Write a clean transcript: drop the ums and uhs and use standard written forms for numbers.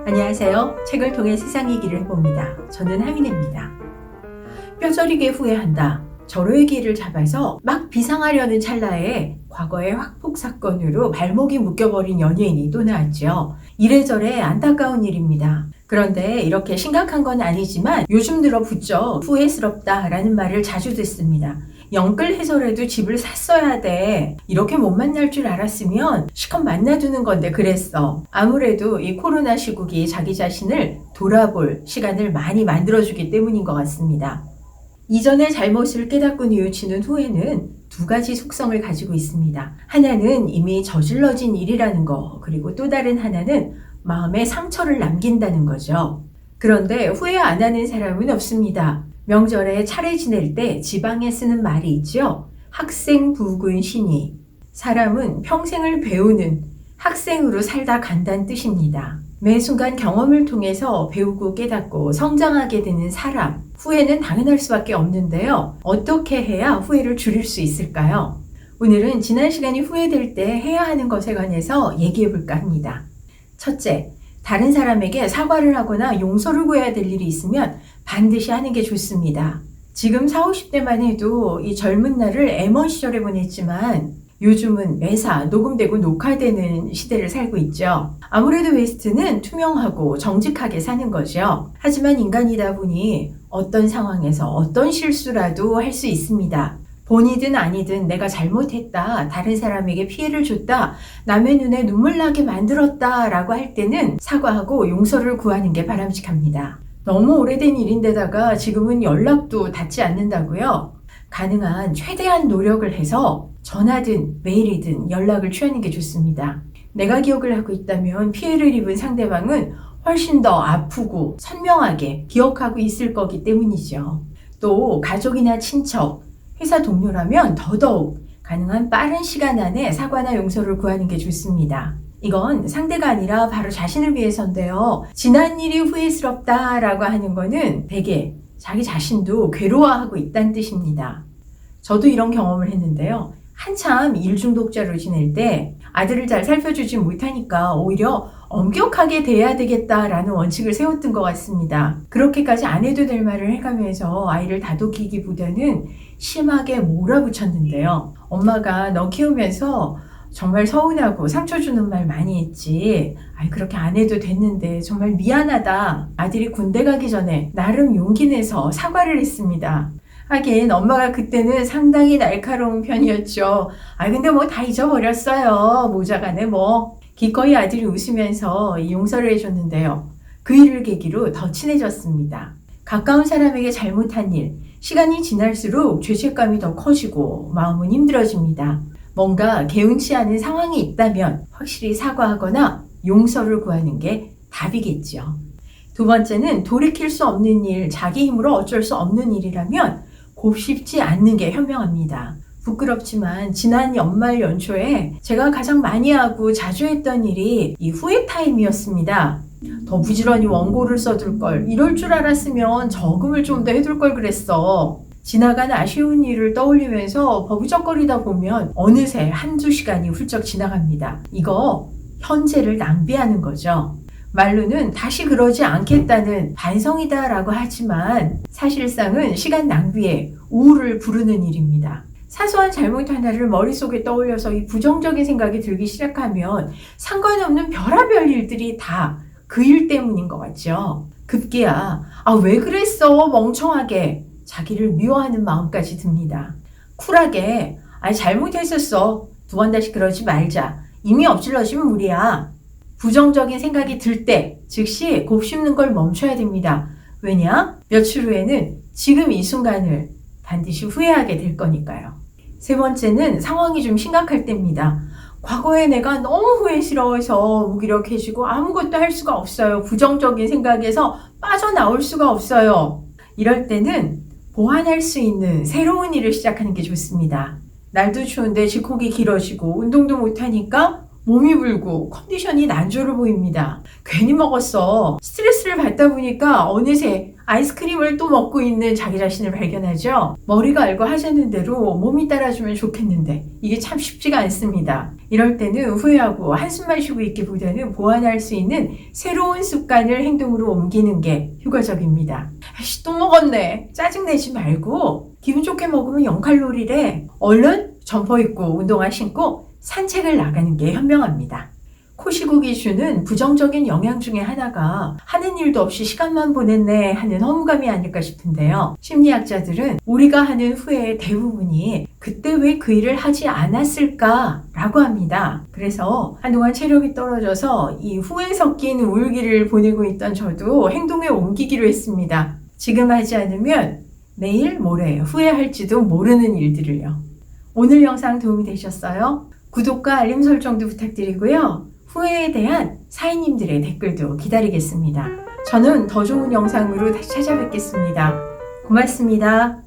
안녕하세요. 책을 통해 세상의 길을 해봅니다. 저는 하민혜입니다. 뼈저리게 후회한다. 절호의 길을 잡아서 막 비상하려는 찰나에 과거의 확폭 사건으로 발목이 묶여버린 연예인이 또 나왔죠. 이래저래 안타까운 일입니다. 그런데 이렇게 심각한 건 아니지만 요즘 들어 부쩍 후회스럽다라는 말을 자주 듣습니다. 영끌해서라도 집을 샀어야 돼. 이렇게 못 만날 줄 알았으면 실컷 만나두는 건데 그랬어. 아무래도 이 코로나 시국이 자기 자신을 돌아볼 시간을 많이 만들어주기 때문인 것 같습니다. 이전의 잘못을 깨닫고 뉘우치는 후회는 두 가지 속성을 가지고 있습니다. 하나는 이미 저질러진 일이라는 거, 그리고 또 다른 하나는 마음에 상처를 남긴다는 거죠. 그런데 후회 안 하는 사람은 없습니다. 명절에 차례 지낼 때 지방에 쓰는 말이 있죠. 학생부군 신이. 사람은 평생을 배우는 학생으로 살다 간다는 뜻입니다. 매 순간 경험을 통해서 배우고 깨닫고 성장하게 되는 사람. 후회는 당연할 수밖에 없는데요. 어떻게 해야 후회를 줄일 수 있을까요? 오늘은 지난 시간이 후회될 때 해야 하는 것에 관해서 얘기해 볼까 합니다. 첫째, 다른 사람에게 사과를 하거나 용서를 구해야 될 일이 있으면 반드시 하는 게 좋습니다. 지금 40, 50대만 해도 이 젊은 날을 M1 시절에 보냈지만 요즘은 매사 녹음되고 녹화되는 시대를 살고 있죠. 아무래도 웨스트는 투명하고 정직하게 사는 거죠. 하지만 인간이다 보니 어떤 상황에서 어떤 실수라도 할 수 있습니다. 본이든 아니든 내가 잘못했다, 다른 사람에게 피해를 줬다, 남의 눈에 눈물 나게 만들었다 라고 할 때는 사과하고 용서를 구하는 게 바람직합니다. 너무 오래된 일인데다가 지금은 연락도 닿지 않는다고요? 가능한 최대한 노력을 해서 전화든 메일이든 연락을 취하는 게 좋습니다. 내가 기억을 하고 있다면 피해를 입은 상대방은 훨씬 더 아프고 선명하게 기억하고 있을 거기 때문이죠. 또 가족이나 친척, 회사 동료라면 더더욱 가능한 빠른 시간 안에 사과나 용서를 구하는 게 좋습니다. 이건 상대가 아니라 바로 자신을 위해서인데요. 지난 일이 후회스럽다라고 하는 거는 대개 자기 자신도 괴로워하고 있다는 뜻입니다. 저도 이런 경험을 했는데요. 한참 일 중독자로 지낼 때 아들을 잘 살펴주지 못하니까 오히려 엄격하게 대해야 되겠다라는 원칙을 세웠던 것 같습니다. 그렇게까지 안 해도 될 말을 해가면서 아이를 다독이기보다는 심하게 몰아붙였는데요. 엄마가 너 키우면서 정말 서운하고 상처 주는 말 많이 했지. 그렇게 안 해도 됐는데 정말 미안하다. 아들이 군대 가기 전에 나름 용기 내서 사과를 했습니다. 하긴 엄마가 그때는 상당히 날카로운 편이었죠. 근데 뭐 다 잊어버렸어요. 모자가네 뭐. 기꺼이 아들이 웃으면서 용서를 해줬는데요. 그 일을 계기로 더 친해졌습니다. 가까운 사람에게 잘못한 일, 시간이 지날수록 죄책감이 더 커지고 마음은 힘들어집니다. 뭔가 개운치 않은 상황이 있다면 확실히 사과하거나 용서를 구하는 게 답이겠죠. 두 번째는 돌이킬 수 없는 일, 자기 힘으로 어쩔 수 없는 일이라면 곱씹지 않는 게 현명합니다. 부끄럽지만 지난 연말 연초에 제가 가장 많이 하고 자주 했던 일이 이 후회 타임이었습니다. 더 부지런히 원고를 써둘 걸, 이럴 줄 알았으면 저금을 좀 더 해둘 걸 그랬어. 지나간 아쉬운 일을 떠올리면서 버부적거리다 보면 어느새 한두 시간이 훌쩍 지나갑니다. 이거 현재를 낭비하는 거죠. 말로는 다시 그러지 않겠다는 반성이다라고 하지만 사실상은 시간 낭비에 우울을 부르는 일입니다. 사소한 잘못 하나를 머릿속에 떠올려서 이 부정적인 생각이 들기 시작하면 상관없는 별의별 일들이 다 그 일 때문인 것 같죠. 급기야 왜 그랬어 멍청하게 자기를 미워하는 마음까지 듭니다. 쿨하게 잘못했었어, 두 번 다시 그러지 말자, 이미 엎질러지면 무리야. 부정적인 생각이 들 때 즉시 곱씹는 걸 멈춰야 됩니다. 왜냐? 며칠 후에는 지금 이 순간을 반드시 후회하게 될 거니까요. 세 번째는 상황이 좀 심각할 때입니다. 과거에 내가 너무 후회스러워서 무기력해지고 아무것도 할 수가 없어요. 부정적인 생각에서 빠져나올 수가 없어요. 이럴 때는 보완할 수 있는 새로운 일을 시작하는 게 좋습니다. 날도 추운데 집콕이 길어지고 운동도 못하니까 몸이 불고 컨디션이 난조로 보입니다. 괜히 먹었어. 스트레스를 받다 보니까 어느새 아이스크림을 또 먹고 있는 자기 자신을 발견하죠. 머리가 알고 하자는 대로 몸이 따라주면 좋겠는데 이게 참 쉽지가 않습니다. 이럴 때는 후회하고 한숨만 쉬고 있기보다는 보완할 수 있는 새로운 습관을 행동으로 옮기는 게 효과적입니다. 아이씨, 또 먹었네. 짜증내지 말고 기분 좋게 먹으면 0칼로리래. 얼른 점퍼 입고 운동화 신고 산책을 나가는 게 현명합니다. 코시국이 주는 부정적인 영향 중에 하나가 하는 일도 없이 시간만 보냈네 하는 허무감이 아닐까 싶은데요. 심리학자들은 우리가 하는 후회의 대부분이 그때 왜 그 일을 하지 않았을까 라고 합니다. 그래서 한동안 체력이 떨어져서 이 후회 섞인 우울기를 보내고 있던 저도 행동에 옮기기로 했습니다. 지금 하지 않으면 내일 모레 후회할지도 모르는 일들을요. 오늘 영상 도움이 되셨어요? 구독과 알림 설정도 부탁드리고요. 후회에 대한 사인님들의 댓글도 기다리겠습니다. 저는 더 좋은 영상으로 다시 찾아뵙겠습니다. 고맙습니다.